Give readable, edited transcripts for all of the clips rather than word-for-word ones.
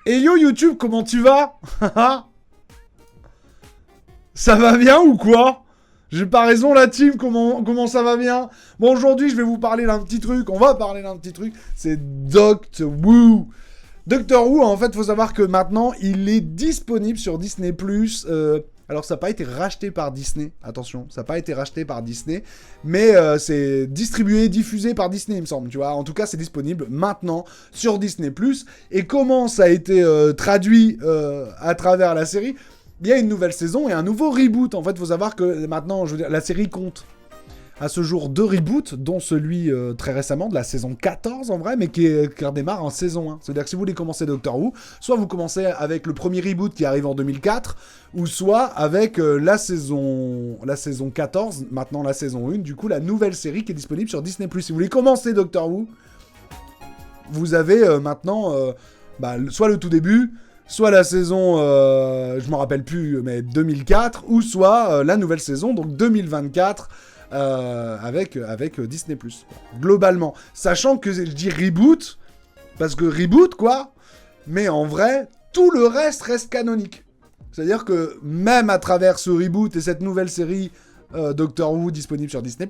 Et yo YouTube, comment tu vas? Ça va bien ou quoi? J'ai pas raison la team, comment ça va bien? Bon, aujourd'hui je vais vous parler d'un petit truc, on va parler d'un petit truc, c'est Doctor Who. Doctor Who, en fait, faut savoir que maintenant, il est disponible sur Disney+. Alors, ça n'a pas été racheté par Disney, attention, ça n'a pas été racheté par Disney, mais c'est distribué, diffusé par Disney, il me semble, tu vois. En tout cas, c'est disponible maintenant sur Disney+. Et comment ça a été traduit à travers la série? Il y a une nouvelle saison et un nouveau reboot. En fait, il faut savoir que maintenant, je veux dire, la série compte à ce jour 2 reboots, dont celui très récemment de la saison 14 en vrai, mais qui redémarre en saison 1. C'est-à-dire que si vous voulez commencer Doctor Who, soit vous commencez avec le premier reboot qui arrive en 2004, ou soit avec la saison 14, maintenant la saison 1, du coup la nouvelle série qui est disponible sur Disney+. Si vous voulez commencer Doctor Who, vous avez maintenant soit le tout début, soit la saison, je m'en rappelle plus, mais 2004, ou soit la nouvelle saison, donc 2024, avec Disney+. Globalement. Sachant que je dis reboot, parce que reboot, quoi, mais en vrai, tout le reste canonique. C'est-à-dire que même à travers ce reboot et cette nouvelle série Doctor Who disponible sur Disney+,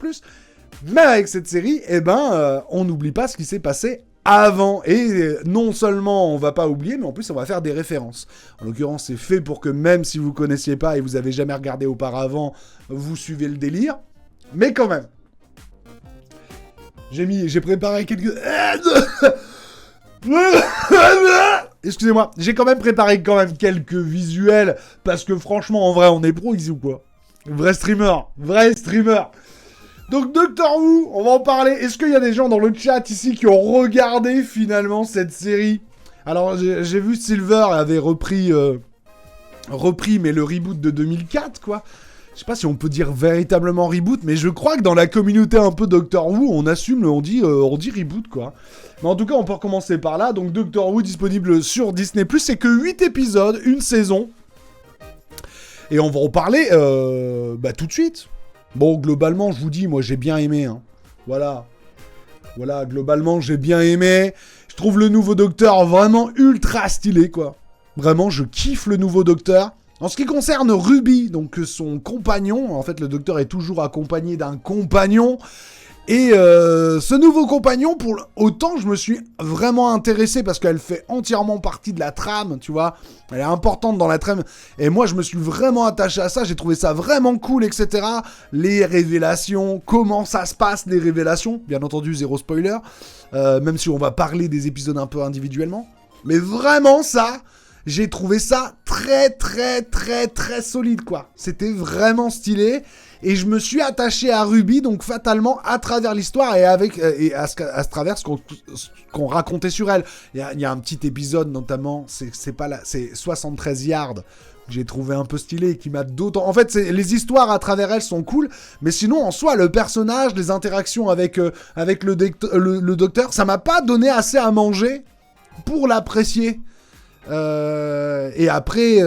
même avec cette série, on n'oublie pas ce qui s'est passé avant. Et non seulement on va pas oublier, mais en plus on va faire des références. En l'occurrence, c'est fait pour que même si vous connaissiez pas et vous avez jamais regardé auparavant, vous suivez le délire. Mais quand même. J'ai préparé quelques... Excusez-moi, j'ai quand même préparé quelques visuels, parce que franchement, en vrai, on est pro ici ou quoi? Vrai streamer. Donc Doctor Who, on va en parler. Est-ce qu'il y a des gens dans le chat ici qui ont regardé finalement cette série? Alors, j'ai vu Silver avait repris, mais le reboot de 2004, quoi. Je sais pas si on peut dire véritablement reboot, mais je crois que dans la communauté un peu Doctor Who, on assume, on dit reboot, quoi. Mais en tout cas, on peut recommencer par là. Donc Doctor Who disponible sur Disney+, c'est que 8 épisodes, une saison. Et on va en parler tout de suite. Bon, globalement, je vous dis, moi j'ai bien aimé. Hein. Voilà, globalement, j'ai bien aimé. Je trouve le nouveau Docteur vraiment ultra stylé, quoi. Vraiment, je kiffe le nouveau Docteur. En ce qui concerne Ruby, donc son compagnon, en fait le Docteur est toujours accompagné d'un compagnon, et ce nouveau compagnon, autant je me suis vraiment intéressé parce qu'elle fait entièrement partie de la trame, tu vois, elle est importante dans la trame, et moi je me suis vraiment attaché à ça, j'ai trouvé ça vraiment cool, etc. Les révélations, comment ça se passe les révélations, bien entendu zéro spoiler, même si on va parler des épisodes un peu individuellement, mais vraiment ça... J'ai trouvé ça très solide, quoi. C'était vraiment stylé. Et je me suis attaché à Ruby, donc fatalement, à travers l'histoire et à travers ce qu'on racontait sur elle. Il y a un petit épisode, notamment, c'est 73 yards, que j'ai trouvé un peu stylé et qui m'a d'autant... En fait, les histoires à travers elles sont cool, mais sinon, en soi, le personnage, les interactions avec le docteur, ça m'a pas donné assez à manger pour l'apprécier. Et après,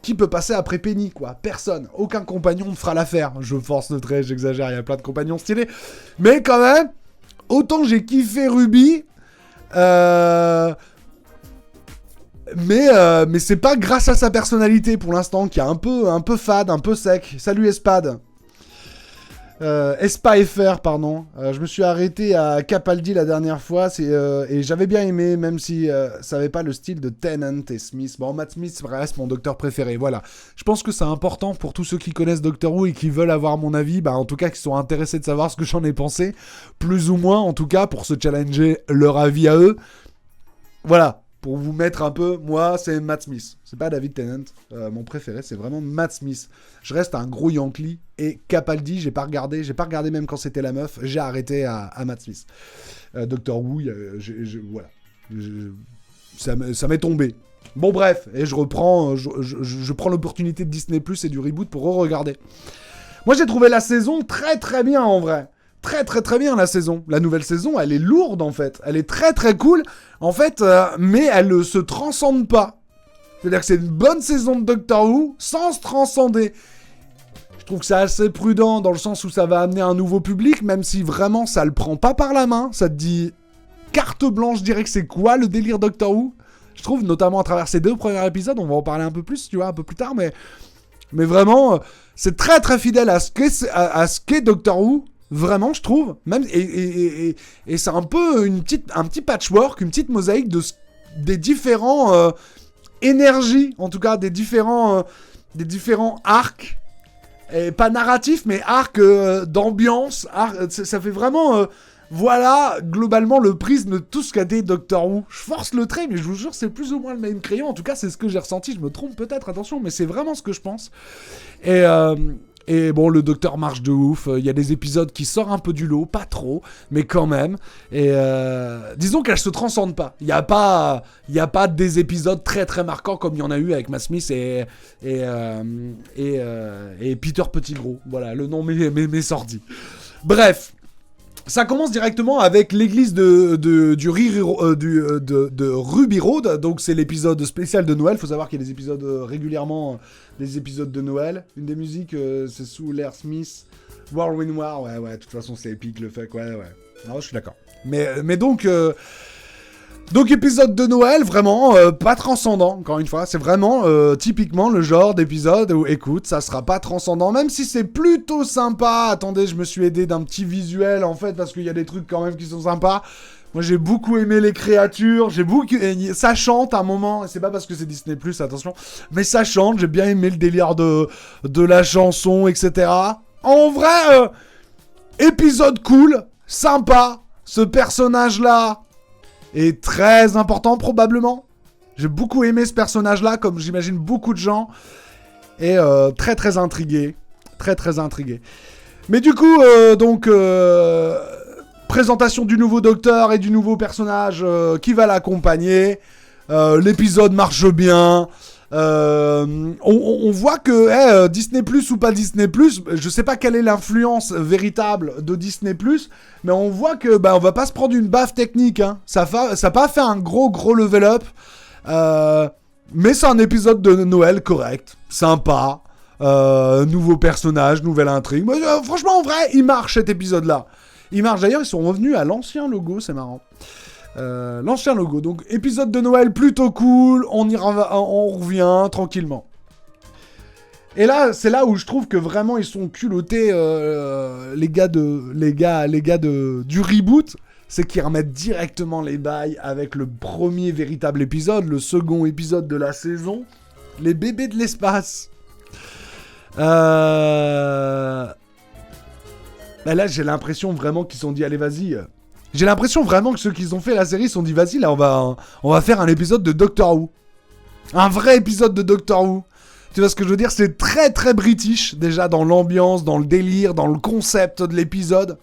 qui peut passer après Penny, quoi? Personne. Aucun compagnon ne fera l'affaire. Je force le trait, j'exagère, il y a plein de compagnons stylés. Mais quand même, autant j'ai kiffé Ruby, mais c'est pas grâce à sa personnalité pour l'instant, qui est un peu fade, un peu sec. Salut Espad. Espa.fr, pardon. Je me suis arrêté à Capaldi la dernière fois, et j'avais bien aimé, même si ça n'avait pas le style de Tennant et Smith. Bon, Matt Smith reste mon docteur préféré, voilà. Je pense que c'est important pour tous ceux qui connaissent Doctor Who et qui veulent avoir mon avis, en tout cas qui sont intéressés de savoir ce que j'en ai pensé, plus ou moins, en tout cas, pour se challenger leur avis à eux. Voilà. Pour vous mettre un peu, moi, c'est Matt Smith. C'est pas David Tennant. Mon préféré, c'est vraiment Matt Smith. Je reste un gros Yankee. Et Capaldi, j'ai pas regardé même quand c'était la meuf. J'ai arrêté à Matt Smith. Doctor Who, voilà. Ça m'est tombé. Bon, bref. Et je reprends, je prends l'opportunité de Disney+, et du reboot pour re-regarder. Moi, j'ai trouvé la saison très bien, en vrai. Très bien, la saison. La nouvelle saison, elle est lourde, en fait. Elle est très cool, en fait, mais elle ne se transcende pas. C'est-à-dire que c'est une bonne saison de Doctor Who, sans se transcender. Je trouve que c'est assez prudent, dans le sens où ça va amener un nouveau public, même si vraiment, ça le prend pas par la main. Ça te dit carte blanche, je dirais que c'est quoi le délire Doctor Who? Je trouve, notamment à travers ces 2 premiers épisodes, on va en parler un peu plus, tu vois, un peu plus tard, mais vraiment, c'est très très fidèle à ce qu'est Doctor Who. Vraiment, je trouve. Même, et c'est un peu un petit patchwork, une petite mosaïque des différents énergies, en tout cas des différents arcs. Et pas narratifs, mais arcs d'ambiance. Ça fait vraiment... voilà, globalement, le prisme de tout ce qu'a dit Doctor Who. Je force le trait, mais je vous jure, c'est plus ou moins le même crayon. En tout cas, c'est ce que j'ai ressenti. Je me trompe peut-être, attention, mais c'est vraiment ce que je pense. Et bon, le Docteur marche de ouf. Il y a des épisodes qui sortent un peu du lot, pas trop, mais quand même. Et disons qu'elle se transcende pas. Il y a pas des épisodes très très marquants comme il y en a eu avec Matt Smith et Peter Pettigrew. Voilà, le nom m'est sorti. Bref. Ça commence directement avec l'église de Ruby Road. Donc c'est l'épisode spécial de Noël. Faut savoir qu'il y a des épisodes régulièrement, des épisodes de Noël. Une des musiques, c'est sous l'air Smith. Whirlwind War, ouais, de toute façon c'est épique le fait, ouais. Non, je suis d'accord. Mais donc épisode de Noël, vraiment pas transcendant, encore une fois. C'est vraiment typiquement le genre d'épisode où, écoute, ça sera pas transcendant, même si c'est plutôt sympa. Attendez, je me suis aidé d'un petit visuel, en fait, parce qu'il y a des trucs quand même qui sont sympas. Moi, j'ai beaucoup aimé les créatures, ça chante à un moment, et c'est pas parce que c'est Disney+, attention, mais ça chante, j'ai bien aimé le délire de la chanson, etc. En vrai, épisode cool, sympa, ce personnage-là est très important probablement. J'ai beaucoup aimé ce personnage-là, comme j'imagine beaucoup de gens. Et très très intrigué. Très très intrigué. Mais du coup, présentation du nouveau docteur et du nouveau personnage qui va l'accompagner. L'épisode marche bien. On voit que Disney Plus ou pas Disney Plus, je sais pas quelle est l'influence véritable de Disney Plus, mais on voit que on va pas se prendre une baffe technique, hein. Ça a pas fait un gros level up, mais c'est un épisode de Noël correct, sympa, nouveau personnage, nouvelle intrigue. Mais, franchement en vrai, il marche cet épisode là. Il marche d'ailleurs, ils sont revenus à l'ancien logo, c'est marrant. L'ancien logo. Donc, épisode de Noël plutôt cool. On revient tranquillement. Et là, c'est là où je trouve que vraiment ils sont culottés, les gars du reboot. C'est qu'ils remettent directement les bails avec le premier véritable épisode, le second épisode de la saison, les bébés de l'espace. Là, j'ai l'impression vraiment qu'ils se sont dit, allez, vas-y. J'ai l'impression vraiment que ceux qui ont fait la série se sont dit, vas-y, là, on va faire un épisode de Doctor Who. Un vrai épisode de Doctor Who. Tu vois ce que je veux dire? C'est très, très british, déjà, dans l'ambiance, dans le délire, dans le concept de l'épisode.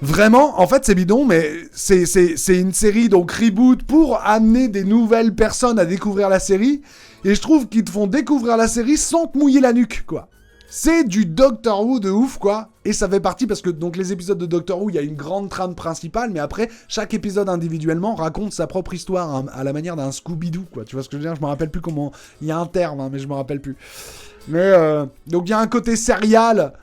Vraiment, en fait, c'est bidon, mais c'est une série, donc, reboot, pour amener des nouvelles personnes à découvrir la série. Et je trouve qu'ils te font découvrir la série sans te mouiller la nuque, quoi. C'est du Doctor Who de ouf, quoi. Et ça fait partie, parce que donc les épisodes de Doctor Who, il y a une grande trame principale, mais après, chaque épisode individuellement raconte sa propre histoire, hein, à la manière d'un Scooby-Doo, quoi. Tu vois ce que je veux dire? Je me rappelle plus comment... Il y a un terme, hein, mais je me rappelle plus. Mais, donc il y a un côté serial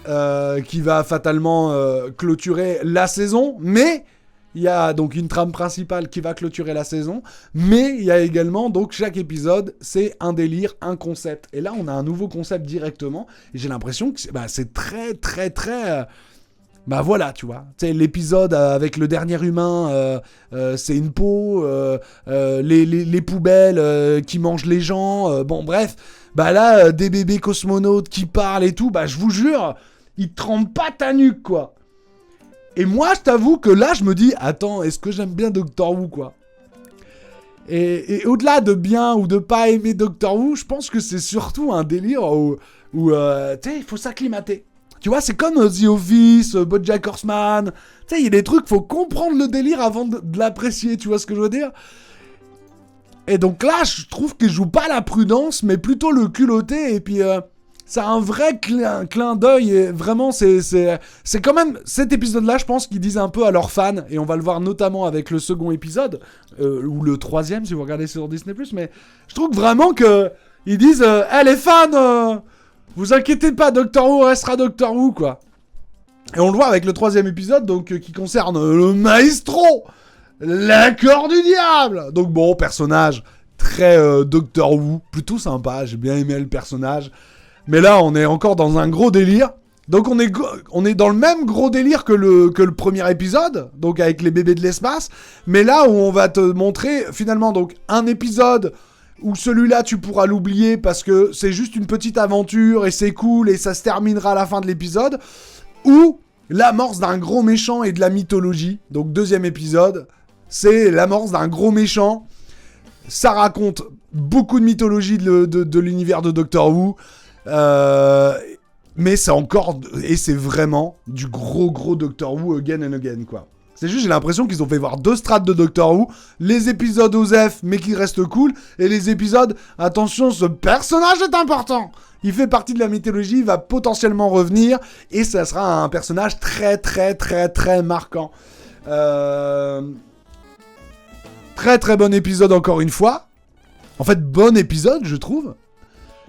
qui va fatalement clôturer la saison, mais... Il y a donc une trame principale qui va clôturer la saison, mais il y a également, donc chaque épisode, c'est un délire, un concept. Et là, on a un nouveau concept directement, et j'ai l'impression que c'est très, très, très... voilà, tu vois. Tu sais, l'épisode avec le dernier humain, c'est une peau, les poubelles qui mangent les gens, bon, bref. Là, des bébés cosmonautes qui parlent et tout, je vous jure, ils te trempent pas ta nuque, quoi. Et moi, je t'avoue que là, je me dis, attends, est-ce que j'aime bien Doctor Who, quoi? Et au-delà de bien ou de pas aimer Doctor Who, je pense que c'est surtout un délire où tu sais, il faut s'acclimater. Tu vois, c'est comme The Office, BoJack Horseman. Tu sais, il y a des trucs, faut comprendre le délire avant de l'apprécier, tu vois ce que je veux dire? Et donc là, je trouve qu'ils jouent pas la prudence, mais plutôt le culotté, et puis... c'est un vrai clin d'œil, et vraiment, c'est quand même cet épisode-là, je pense, qu'ils disent un peu à leurs fans, et on va le voir notamment avec le second épisode, ou le troisième, si vous regardez sur Disney+, mais je trouve vraiment qu'ils disent, les fans, vous inquiétez pas, Doctor Who restera Doctor Who, quoi. Et on le voit avec le 3e épisode, donc qui concerne le maestro, l'accord du diable. Donc bon, personnage très Doctor Who, plutôt sympa, j'ai bien aimé le personnage. Mais là, on est encore dans un gros délire. Donc on est dans le même gros délire que le premier épisode, donc avec les bébés de l'espace. Mais là où on va te montrer finalement donc un épisode où celui-là tu pourras l'oublier parce que c'est juste une petite aventure et c'est cool et ça se terminera à la fin de l'épisode, ou l'amorce d'un gros méchant et de la mythologie. Donc 2e épisode, c'est l'amorce d'un gros méchant. Ça raconte beaucoup de mythologie de l'univers de Doctor Who. Mais c'est encore... Et c'est vraiment du gros Doctor Who again and again, quoi. C'est juste, j'ai l'impression qu'ils ont fait voir 2 strates de Doctor Who, les épisodes OSEF, mais qui restent cool, et les épisodes, attention, ce personnage est important. Il fait partie de la mythologie, il va potentiellement revenir, et ça sera un personnage très marquant. Très bon épisode encore une fois. En fait, bon épisode, je trouve.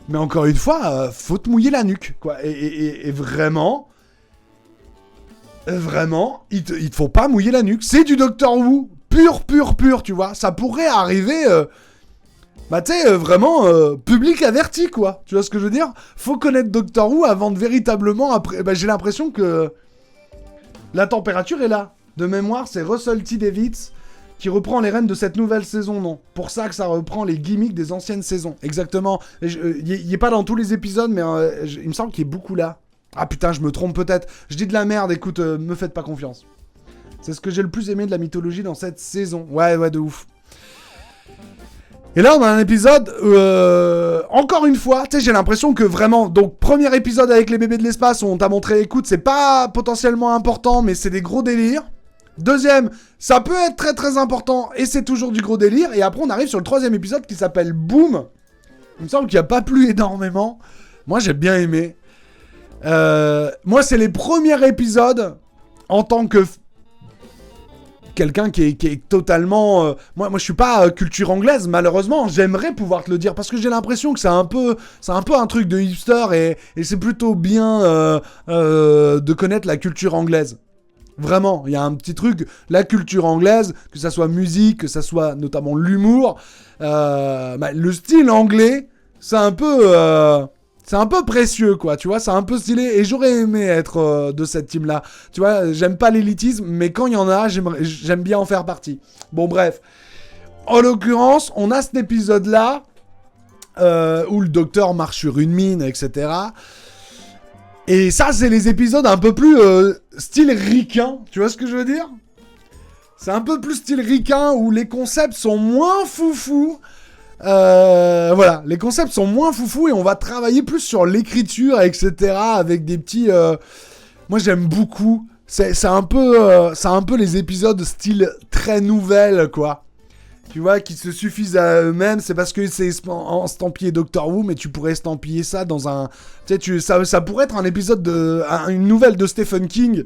Mais encore une fois, faut te mouiller la nuque, quoi. Et vraiment... Vraiment, il te faut pas mouiller la nuque. C'est du Doctor Who, pur, tu vois. Ça pourrait arriver... bah tu sais, vraiment, public averti, quoi. Tu vois ce que je veux dire? Faut connaître Doctor Who avant de véritablement... Bah, j'ai l'impression que... La température est là. De mémoire, c'est Russell T. Davies qui reprend les rênes de cette nouvelle saison, non. Pour ça que ça reprend les gimmicks des anciennes saisons. Exactement. Il est pas dans tous les épisodes, mais il me semble qu'il est beaucoup là. Ah putain, je me trompe peut-être. Je dis de la merde, écoute, me faites pas confiance. C'est ce que j'ai le plus aimé de la mythologie dans cette saison. Ouais, de ouf. Et là, on a un épisode, encore une fois, tu sais, j'ai l'impression que vraiment... Donc, premier épisode avec les bébés de l'espace, où on t'a montré, écoute, c'est pas potentiellement important, mais c'est des gros délires. Deuxième, ça peut être très important, et c'est toujours du gros délire. Et après, on arrive sur le 3e épisode qui s'appelle Boom. Il me semble qu'il n'y a pas plu énormément. Moi, j'ai bien aimé. Moi, c'est les premiers épisodes en tant que quelqu'un qui est totalement... Moi, je suis pas culture anglaise, malheureusement. J'aimerais pouvoir te le dire, parce que j'ai l'impression que c'est un peu un truc de hipster, et c'est plutôt bien de connaître la culture anglaise. Vraiment, il y a un petit truc, la culture anglaise, que ça soit musique, que ça soit notamment l'humour, le style anglais, c'est un peu précieux, quoi, tu vois, c'est un peu stylé, et j'aurais aimé être de cette team-là. Tu vois, j'aime pas l'élitisme, mais quand il y en a, j'aime bien en faire partie. Bon, bref. En l'occurrence, on a cet épisode-là, où le docteur marche sur une mine, etc., et ça, c'est les épisodes un peu plus style ricain, tu vois ce que je veux dire? C'est un peu plus style ricain, où les concepts sont moins foufous. Voilà, les concepts sont moins foufous, et on va travailler plus sur l'écriture, etc., avec des petits... Moi, j'aime beaucoup. C'est un peu les épisodes style très nouvelle, quoi. Tu vois, qui se suffisent à eux-mêmes. C'est parce que c'est estampillé Doctor Who, mais tu pourrais estampiller ça dans un... Tu sais, ça pourrait être un épisode une nouvelle de Stephen King.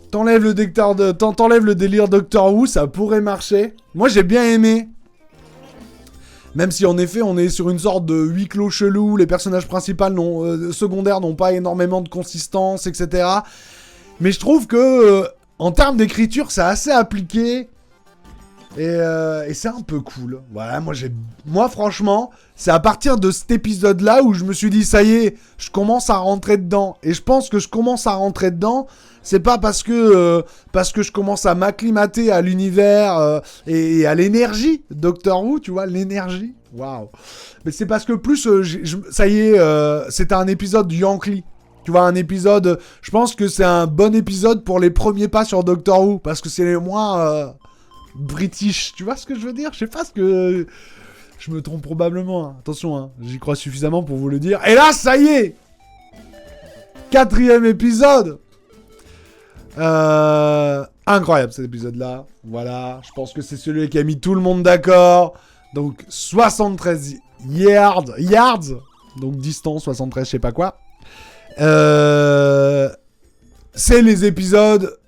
T'enlèves le délire Doctor Who, ça pourrait marcher. Moi, j'ai bien aimé. Même si, en effet, on est sur une sorte de huis clos chelou, les personnages principaux secondaires n'ont pas énormément de consistance, etc. Mais je trouve que, en termes d'écriture, c'est assez appliqué. Et c'est un peu cool. Voilà, moi franchement, c'est à partir de cet épisode-là où je me suis dit, ça y est, je commence à rentrer dedans. Et je pense que je commence à rentrer dedans, c'est pas parce que je commence à m'acclimater à l'univers et à l'énergie Doctor Who, tu vois, l'énergie. Waouh. Mais c'est parce que plus, ça y est, c'était un épisode Yankee. Tu vois, un épisode, je pense que c'est un bon épisode pour les premiers pas sur Doctor Who, parce que c'est les moins... British, tu vois ce que je veux dire? Je sais pas ce que... Je me trompe probablement, hein. Attention, hein. J'y crois suffisamment pour vous le dire. Et là, ça y est! 4e épisode! Incroyable cet épisode-là. Voilà, je pense que c'est celui qui a mis tout le monde d'accord. Donc, 73 yards. Donc, distance, 73, je sais pas quoi. C'est les épisodes...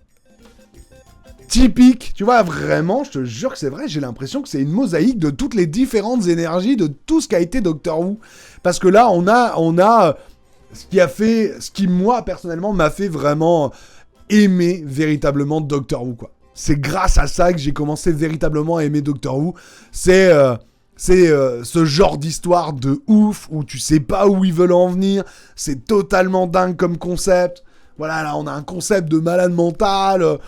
typique, tu vois, vraiment, je te jure que c'est vrai, j'ai l'impression que c'est une mosaïque de toutes les différentes énergies de tout ce qu'a été Doctor Who. Parce que là, on a ce qui moi personnellement m'a fait vraiment aimer véritablement Doctor Who, quoi. C'est grâce à ça que j'ai commencé véritablement à aimer Doctor Who. C'est ce genre d'histoire de ouf où tu sais pas où ils veulent en venir. C'est totalement dingue comme concept. Voilà, là on a un concept de malade mental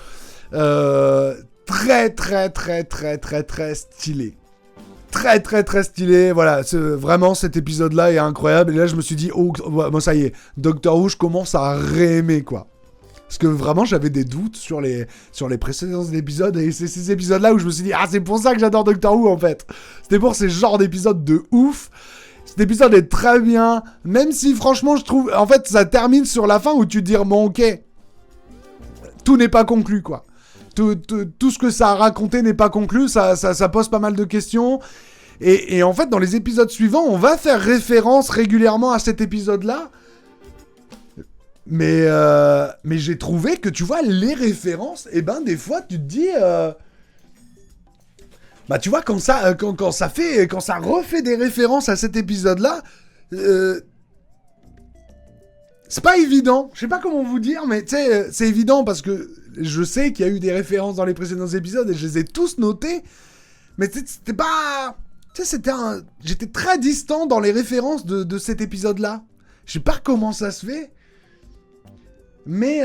très très très très très très stylé. Très très très stylé. Voilà, vraiment cet épisode là est incroyable. Et là je me suis dit, oh bon, ça y est, Doctor Who, je commence à réaimer, quoi. Parce que vraiment j'avais des doutes sur les précédents épisodes, et c'est ces épisodes là où je me suis dit, ah c'est pour ça que j'adore Doctor Who en fait. C'était pour ces genres d'épisodes de ouf. Cet épisode est très bien, même si franchement je trouve, en fait ça termine sur la fin où tu te dis, bon ok, tout n'est pas conclu, quoi. Tout ce que ça a raconté n'est pas conclu, ça pose pas mal de questions. Et en fait, dans les épisodes suivants, on va faire référence régulièrement à cet épisode-là. Mais j'ai trouvé que, tu vois, les références, et ben des fois, tu te dis... Bah tu vois, quand ça refait des références à cet épisode-là... c'est pas évident, je sais pas comment vous dire, mais tu sais, c'est évident parce que je sais qu'il y a eu des références dans les précédents épisodes et je les ai tous notés, mais c'était pas... Tu sais, j'étais très distant dans les références de cet épisode-là. Je sais pas comment ça se fait, mais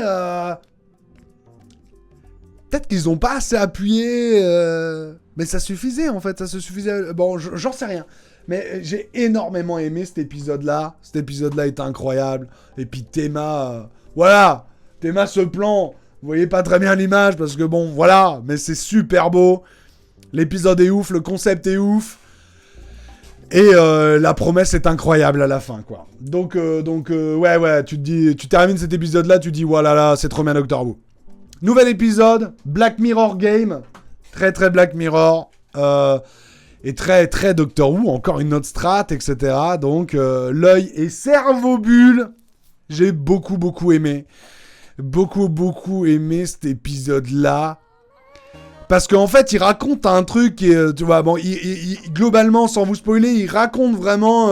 peut-être qu'ils ont pas assez appuyé, mais ça suffisait en fait, ça se suffisait... Bon, j'en sais rien. Mais j'ai énormément aimé cet épisode-là. Cet épisode-là est incroyable. Et puis Théma... voilà, Théma, ce plan... Vous voyez pas très bien l'image parce que bon, voilà. Mais c'est super beau. L'épisode est ouf, le concept est ouf. Et la promesse est incroyable à la fin, quoi. Donc ouais, tu te dis... Tu termines cet épisode-là, tu te dis, voilà, là, c'est trop bien Doctor Who. Nouvel épisode, Black Mirror Game. Très très Black Mirror. Et très très Doctor Who, encore une autre strat, etc. Donc l'œil et cerveau bulle. J'ai beaucoup aimé. Beaucoup aimé cet épisode-là. Parce qu'en fait, il raconte un truc qui est, tu vois, bon, globalement, sans vous spoiler, il raconte vraiment...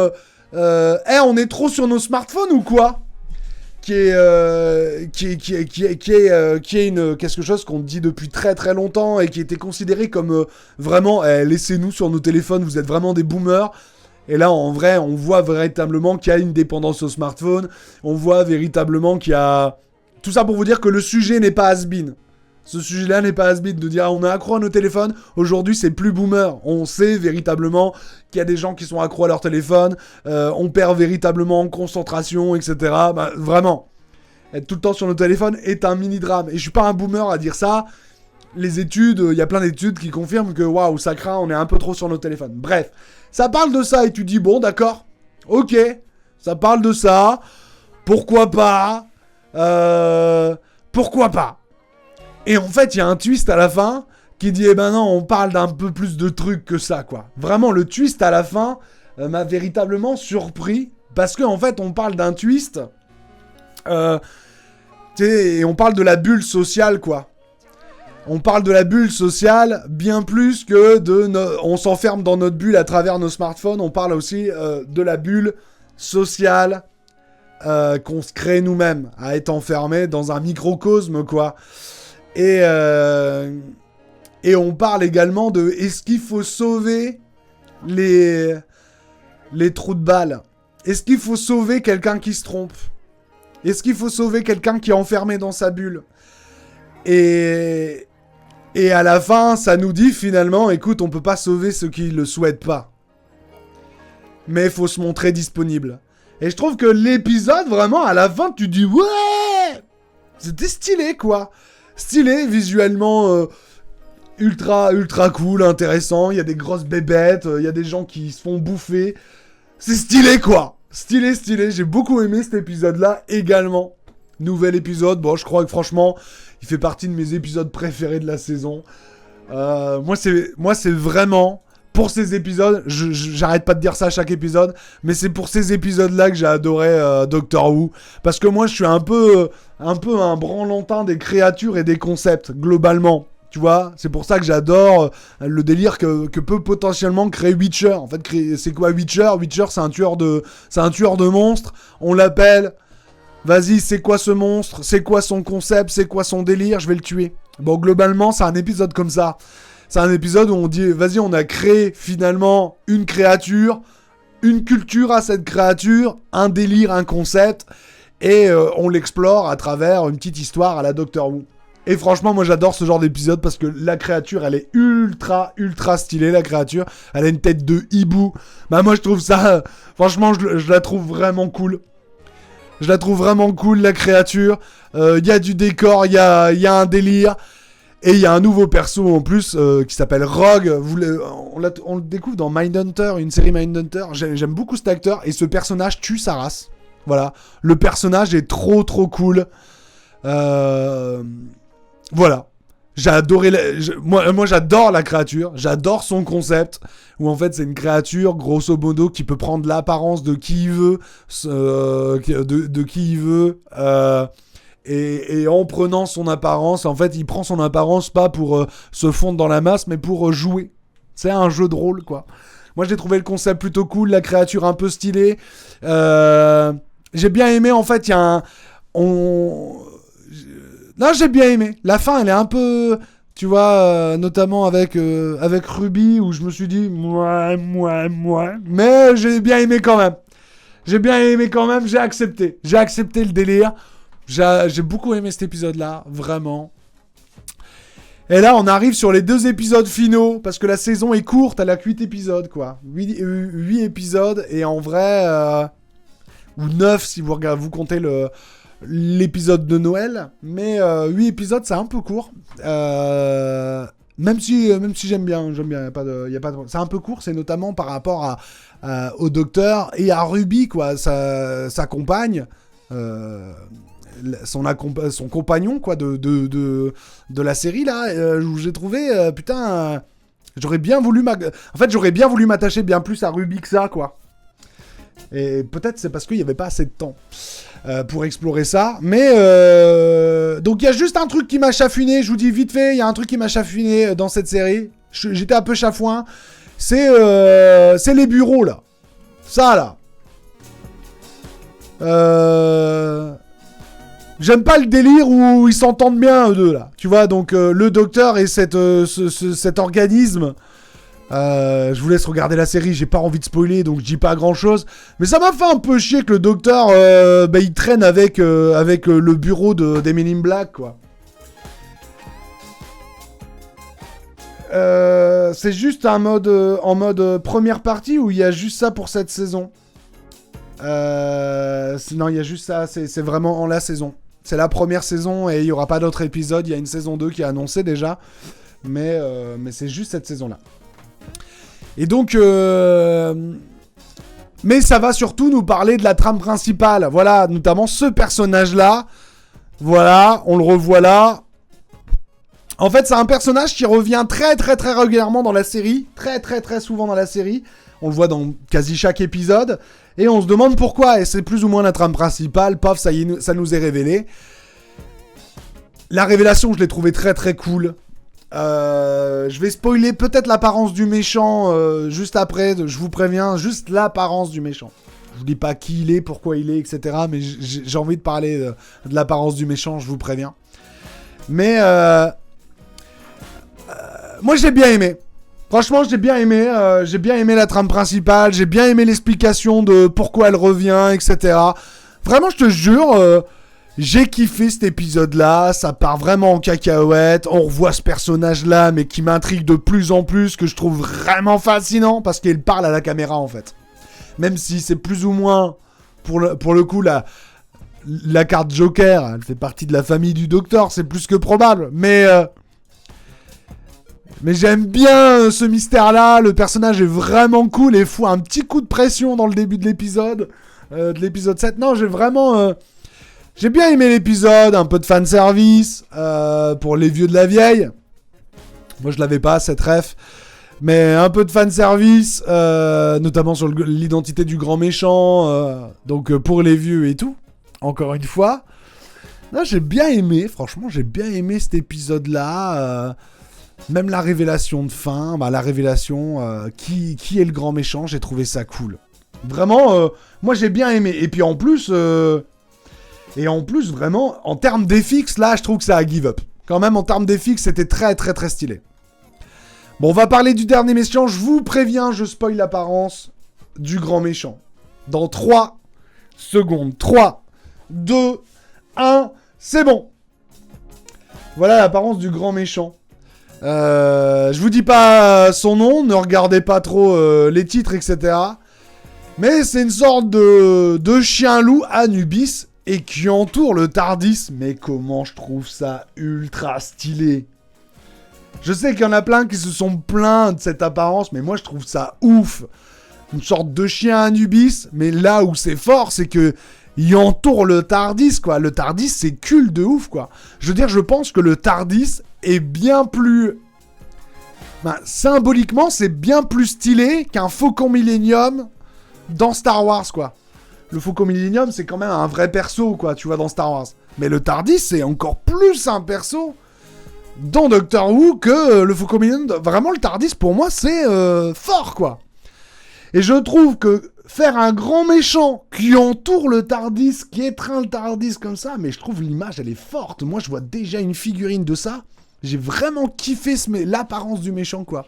on est trop sur nos smartphones ou quoi ? Qui est quelque chose qu'on dit depuis très très longtemps et qui était considéré comme vraiment, laissez-nous sur nos téléphones, vous êtes vraiment des boomers. Et là, en vrai, on voit véritablement qu'il y a une dépendance au smartphone. On voit véritablement qu'il y a... Tout ça pour vous dire que le sujet n'est pas has-been. Ce sujet-là n'est pas has-been de dire on est accro à nos téléphones. Aujourd'hui, c'est plus boomer. On sait véritablement qu'il y a des gens qui sont accros à leur téléphone. On perd véritablement en concentration, etc. Bah, vraiment, être tout le temps sur nos téléphones est un mini-drame. Et je suis pas un boomer à dire ça. Les études, il y a plein d'études qui confirment que waouh, ça craint, on est un peu trop sur nos téléphones. Bref, ça parle de ça et tu dis bon, d'accord, ok, ça parle de ça. Pourquoi pas pourquoi pas. Et en fait, il y a un twist à la fin qui dit, eh ben non, on parle d'un peu plus de trucs que ça, quoi. Vraiment, le twist à la fin m'a véritablement surpris. Parce qu'en fait, on parle d'un twist. Et on parle de la bulle sociale, quoi. On parle de la bulle sociale bien plus que on s'enferme dans notre bulle à travers nos smartphones. On parle aussi de la bulle sociale qu'on se crée nous-mêmes, à être enfermé dans un microcosme, quoi. Et on parle également de est-ce qu'il faut sauver les trous de balles? Est-ce qu'il faut sauver quelqu'un qui se trompe? Est-ce qu'il faut sauver quelqu'un qui est enfermé dans sa bulle? Et à la fin, ça nous dit finalement, écoute, on peut pas sauver ceux qui le souhaitent pas. Mais il faut se montrer disponible. Et je trouve que l'épisode, vraiment, à la fin, tu dis, ouais! C'était stylé, quoi. Stylé, visuellement, ultra cool, intéressant. Il y a des grosses bébêtes, il y a des gens qui se font bouffer. C'est stylé, quoi. Stylé. J'ai beaucoup aimé cet épisode-là également. Nouvel épisode. Bon, je crois que franchement, il fait partie de mes épisodes préférés de la saison. Moi, c'est vraiment... Pour ces épisodes, j'arrête pas de dire ça à chaque épisode, mais c'est pour ces épisodes-là que j'ai adoré Doctor Who. Parce que moi, je suis un peu un branlantin des créatures et des concepts, globalement. Tu vois, c'est pour ça que j'adore le délire que peut potentiellement créer Witcher. En fait, c'est quoi Witcher? Witcher, c'est un tueur de monstres. On l'appelle. Vas-y, c'est quoi ce monstre? C'est quoi son concept? C'est quoi son délire? Je vais le tuer. Bon, globalement, c'est un épisode comme ça. C'est un épisode où on dit, vas-y, on a créé finalement une créature, une culture à cette créature, un délire, un concept, et on l'explore à travers une petite histoire à la Doctor Who. Et franchement, moi j'adore ce genre d'épisode parce que la créature, elle est ultra stylée, la créature. Elle a une tête de hibou. Bah moi je trouve ça, franchement, je la trouve vraiment cool. Je la trouve vraiment cool, la créature. Il y a du décor, il y a un délire. Et il y a un nouveau perso en plus qui s'appelle Rogue. On le découvre dans Mindhunter, une série Mindhunter. J'aime beaucoup cet acteur et ce personnage tue sa race. Voilà. Le personnage est trop cool. Voilà. J'ai adoré... Moi j'adore la créature. J'adore son concept. Où en fait c'est une créature, grosso modo, qui peut prendre l'apparence de qui il veut. De qui il veut. Et en prenant son apparence, en fait il prend son apparence pas pour se fondre dans la masse, mais pour jouer. C'est un jeu de rôle, quoi. Moi j'ai trouvé le concept plutôt cool. La créature un peu stylée. J'ai bien aimé, en fait, il y a un... Non, j'ai bien aimé. La fin, elle est un peu... Tu vois, notamment avec Ruby, où je me suis dit... Moi. Mais j'ai bien aimé quand même. J'ai accepté. J'ai accepté le délire. J'ai beaucoup aimé cet épisode-là, vraiment. Et là, on arrive sur les 2 épisodes finaux, parce que la saison est courte, elle a que 8 épisodes, quoi. 8 épisodes, et en vrai... ou 9 si vous comptez l'épisode de Noël, mais 8 épisodes c'est un peu court, même si j'aime bien, y a pas de, c'est un peu court, c'est notamment par rapport au docteur et à Ruby, quoi, sa compagne, son compagnon, quoi, de la série là, où j'ai trouvé, putain, j'aurais bien voulu m'attacher bien plus à Ruby que ça, quoi. Et peut-être c'est parce qu'il n'y avait pas assez de temps pour explorer ça. Mais donc il y a juste un truc qui m'a chaffuiné. Je vous dis vite fait, il y a un truc qui m'a chaffuiné dans cette série. J'étais un peu chafouin. C'est les bureaux là. Ça là. J'aime pas le délire où ils s'entendent bien eux deux là. Tu vois, donc le docteur et cet organisme. Je vous laisse regarder la série, j'ai pas envie de spoiler, donc je dis pas grand chose. Mais ça m'a fait un peu chier que le docteur, il traîne avec le bureau des Men in Black, quoi. C'est juste en mode première partie où il y a juste ça pour cette saison. Non, il y a juste ça, c'est vraiment en la saison. C'est la première saison et il y aura pas d'autres épisodes. Il y a une saison 2 qui est annoncée déjà. Mais c'est juste cette saison-là. Et donc... Mais ça va surtout nous parler de la trame principale. Voilà, notamment ce personnage-là. Voilà, on le revoit là. En fait, c'est un personnage qui revient très régulièrement dans la série. Très souvent dans la série. On le voit dans quasi chaque épisode. Et on se demande pourquoi. Et c'est plus ou moins la trame principale. Paf, ça y est, ça nous est révélé. La révélation, je l'ai trouvée très cool. Je vais spoiler peut-être l'apparence du méchant juste après. Je vous préviens, juste l'apparence du méchant. Je vous dis pas qui il est, pourquoi il est, etc. Mais j'ai envie de parler de l'apparence du méchant, je vous préviens. Mais moi j'ai bien aimé. Franchement, j'ai bien aimé la trame principale, j'ai bien aimé l'explication de pourquoi elle revient, etc. Vraiment, je te jure, j'ai kiffé cet épisode-là, ça part vraiment en cacahuète, on revoit ce personnage-là, mais qui m'intrigue de plus en plus, que je trouve vraiment fascinant, parce qu'il parle à la caméra, en fait. Même si c'est plus ou moins, pour le coup, la carte Joker, elle fait partie de la famille du Docteur, c'est plus que probable, mais j'aime bien ce mystère-là, le personnage est vraiment cool et fout un petit coup de pression dans le début de l'épisode 7. Non, j'ai bien aimé l'épisode, un peu de fanservice pour les vieux de la vieille. Moi, je l'avais pas, cette ref. Mais un peu de fanservice, notamment sur l'identité du grand méchant, donc pour les vieux et tout, encore une fois. Non, j'ai bien aimé, franchement, j'ai bien aimé cet épisode-là. Même la révélation de fin, bah, la révélation qui est le grand méchant, j'ai trouvé ça cool. Vraiment, moi j'ai bien aimé. Et puis en plus, vraiment, en termes d'FX, là, je trouve que ça a give up. Quand même, en termes d'FX, c'était très très très stylé. Bon, on va parler du dernier méchant. Je vous préviens, je spoil l'apparence du grand méchant. Dans 3 secondes. 3, 2, 1, c'est bon. Voilà l'apparence du grand méchant. Je vous dis pas son nom, ne regardez pas trop les titres, etc. Mais c'est une sorte de chien-loup Anubis et qui entoure le Tardis. Mais comment je trouve ça ultra stylé. Je sais qu'il y en a plein qui se sont plaints de cette apparence, mais moi je trouve ça ouf. Une sorte de chien Anubis, mais là où c'est fort, c'est que il entoure le Tardis, quoi. Le Tardis, c'est cool de ouf, quoi. Je veux dire, je pense que le Tardis est bien plus... Ben, symboliquement, c'est bien plus stylé qu'un Faucon Millenium dans Star Wars, quoi. Le Faucon Millenium, c'est quand même un vrai perso, quoi, tu vois, dans Star Wars. Mais le Tardis, c'est encore plus un perso dans Doctor Who que le Faucon Millenium. Vraiment, le Tardis, pour moi, c'est fort, quoi. Et je trouve que faire un grand méchant qui entoure le Tardis, qui étreint le Tardis comme ça, mais je trouve l'image, elle est forte. Moi, je vois déjà une figurine de ça. J'ai vraiment kiffé l'apparence du méchant, quoi.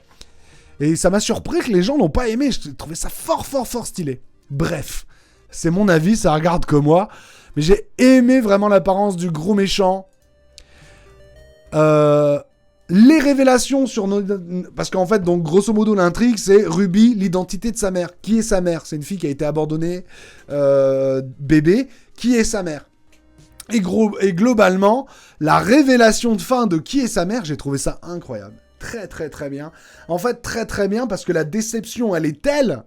Et ça m'a surpris que les gens n'ont pas aimé. Je trouvais ça fort, fort, fort stylé. Bref, c'est mon avis, ça regarde que moi. Mais j'ai aimé vraiment l'apparence du gros méchant. Les révélations sur nos... Parce qu'en fait, donc, grosso modo, l'intrigue, c'est Ruby, l'identité de sa mère. Qui est sa mère? C'est une fille qui a été abandonnée, bébé. Qui est sa mère? Et globalement, la révélation de fin de qui est sa mère, j'ai trouvé ça incroyable. Très, très, très bien. En fait, très, très bien, parce que la déception, elle est telle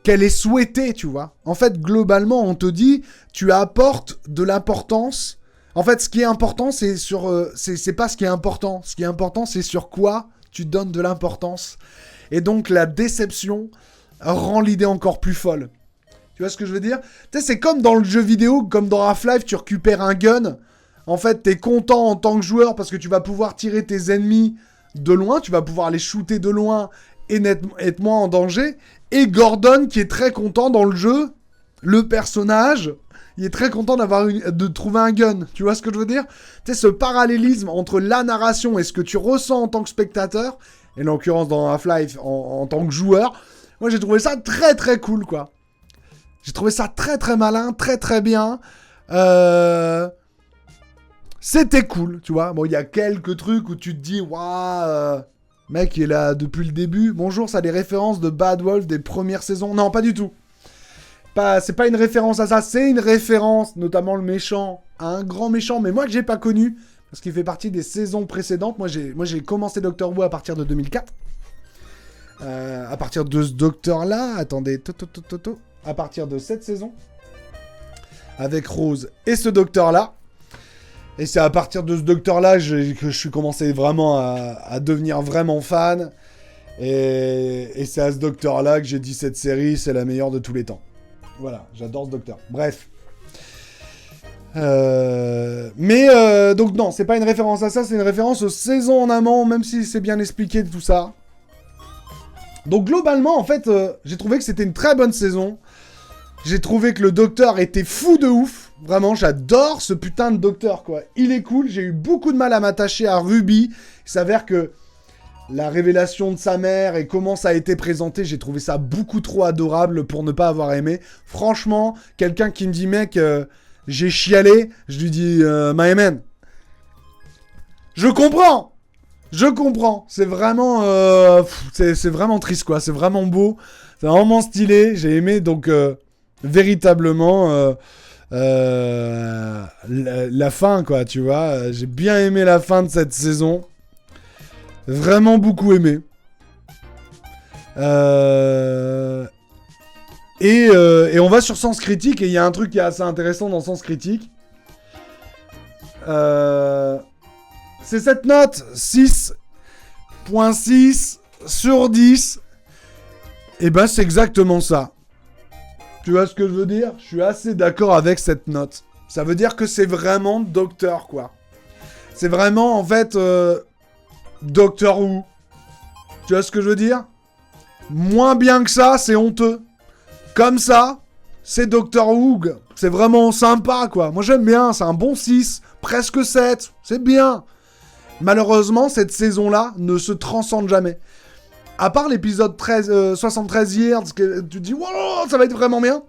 qu'elle est souhaitée, tu vois. En fait, globalement, on te dit, tu apportes de l'importance... En fait, ce qui est important, c'est c'est pas ce qui est important. Ce qui est important, c'est sur quoi tu donnes de l'importance. Et donc, la déception rend l'idée encore plus folle. Tu vois ce que je veux dire? Tu sais, c'est comme dans le jeu vidéo, comme dans Half-Life, tu récupères un gun. En fait, t'es content en tant que joueur parce que tu vas pouvoir tirer tes ennemis de loin. Tu vas pouvoir les shooter de loin et être moins en danger. Et Gordon, qui est très content dans le jeu, le personnage... Il est très content de trouver un gun. Tu vois ce que je veux dire? Tu sais, ce parallélisme entre la narration et ce que tu ressens en tant que spectateur, et en l'occurrence dans Half-Life en tant que joueur, moi j'ai trouvé ça très très cool, quoi. J'ai trouvé ça très très malin, très très bien. C'était cool, tu vois. Bon, il y a quelques trucs où tu te dis, waouh, mec, il est là depuis le début. Bonjour, ça a des références de Bad Wolf des premières saisons. Non, pas du tout. C'est pas une référence à ça, c'est une référence, notamment le méchant, à un grand méchant, mais moi que j'ai pas connu, parce qu'il fait partie des saisons précédentes. Moi j'ai commencé Doctor Who à partir de 2004. À partir de ce Docteur-là, attendez, à partir de cette saison, avec Rose et ce Docteur-là. Et c'est à partir de ce Docteur-là que je suis commencé vraiment à devenir vraiment fan. Et c'est à ce Docteur-là que j'ai dit cette série, c'est la meilleure de tous les temps. Voilà, j'adore ce Docteur. Bref. Donc non, c'est pas une référence à ça, c'est une référence aux saisons en amont, même si c'est bien expliqué de tout ça. Donc globalement, en fait, j'ai trouvé que c'était une très bonne saison. J'ai trouvé que le Docteur était fou de ouf. Vraiment, j'adore ce putain de Docteur, quoi. Il est cool, j'ai eu beaucoup de mal à m'attacher à Ruby. Il s'avère que la révélation de sa mère et comment ça a été présenté, j'ai trouvé ça beaucoup trop adorable pour ne pas avoir aimé. Franchement, quelqu'un qui me dit, mec, j'ai chialé, je lui dis, my man. Je comprends. C'est vraiment, c'est vraiment triste, quoi. C'est vraiment beau. C'est vraiment stylé. J'ai aimé, donc, véritablement, la fin, quoi, tu vois. J'ai bien aimé la fin de cette saison. Vraiment beaucoup aimé. Et on va sur Sens Critique, et il y a un truc qui est assez intéressant dans Sens Critique. C'est cette note, 6.6 sur 10. Et ben c'est exactement ça. Tu vois ce que je veux dire? Je suis assez d'accord avec cette note. Ça veut dire que c'est vraiment Docteur, quoi. C'est vraiment, en fait... Doctor Who. Tu vois ce que je veux dire? Moins bien que ça, c'est honteux. Comme ça, c'est Doctor Who. C'est vraiment sympa, quoi. Moi, j'aime bien. C'est un bon 6. Presque 7. C'est bien. Malheureusement, cette saison-là ne se transcende jamais. À part l'épisode 73 Years, que tu te dis, wow, ça va être vraiment bien.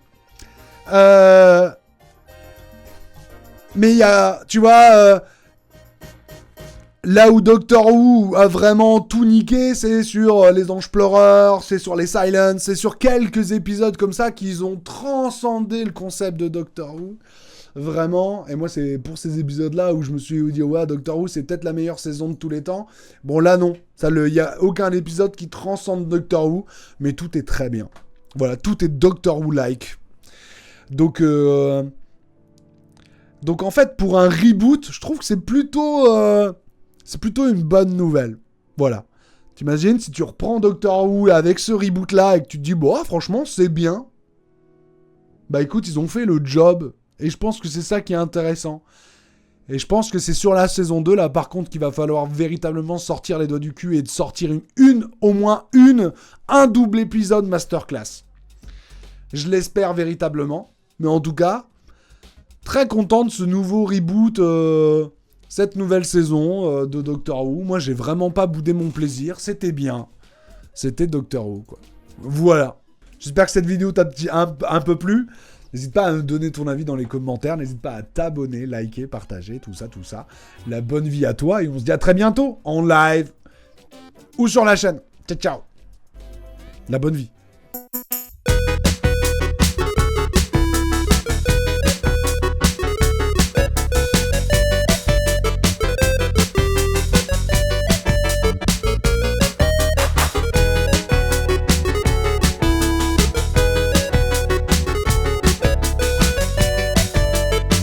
Mais il y a, tu vois, là où Doctor Who a vraiment tout niqué, c'est sur les Anges Pleureurs, c'est sur les Silence, c'est sur quelques épisodes comme ça qu'ils ont transcendé le concept de Doctor Who. Vraiment, et moi c'est pour ces épisodes-là où je me suis dit, ouais, Doctor Who c'est peut-être la meilleure saison de tous les temps. Bon là non, il n'y a aucun épisode qui transcende Doctor Who, mais tout est très bien. Voilà, tout est Doctor Who-like. Donc en fait, pour un reboot, je trouve que c'est plutôt une bonne nouvelle. Voilà. T'imagines si tu reprends Doctor Who avec ce reboot-là et que tu te dis, bon, franchement, c'est bien. Bah écoute, ils ont fait le job. Et je pense que c'est ça qui est intéressant. Et je pense que c'est sur la saison 2, là, par contre, qu'il va falloir véritablement sortir les doigts du cul et de sortir au moins un double épisode masterclass. Je l'espère véritablement. Mais en tout cas, très content de ce nouveau reboot, cette nouvelle saison de Doctor Who. Moi, j'ai vraiment pas boudé mon plaisir. C'était bien. C'était Doctor Who, quoi. Voilà. J'espère que cette vidéo t'a un peu plu. N'hésite pas à me donner ton avis dans les commentaires. N'hésite pas à t'abonner, liker, partager, tout ça. La bonne vie à toi. Et on se dit à très bientôt en live ou sur la chaîne. Ciao, ciao. La bonne vie.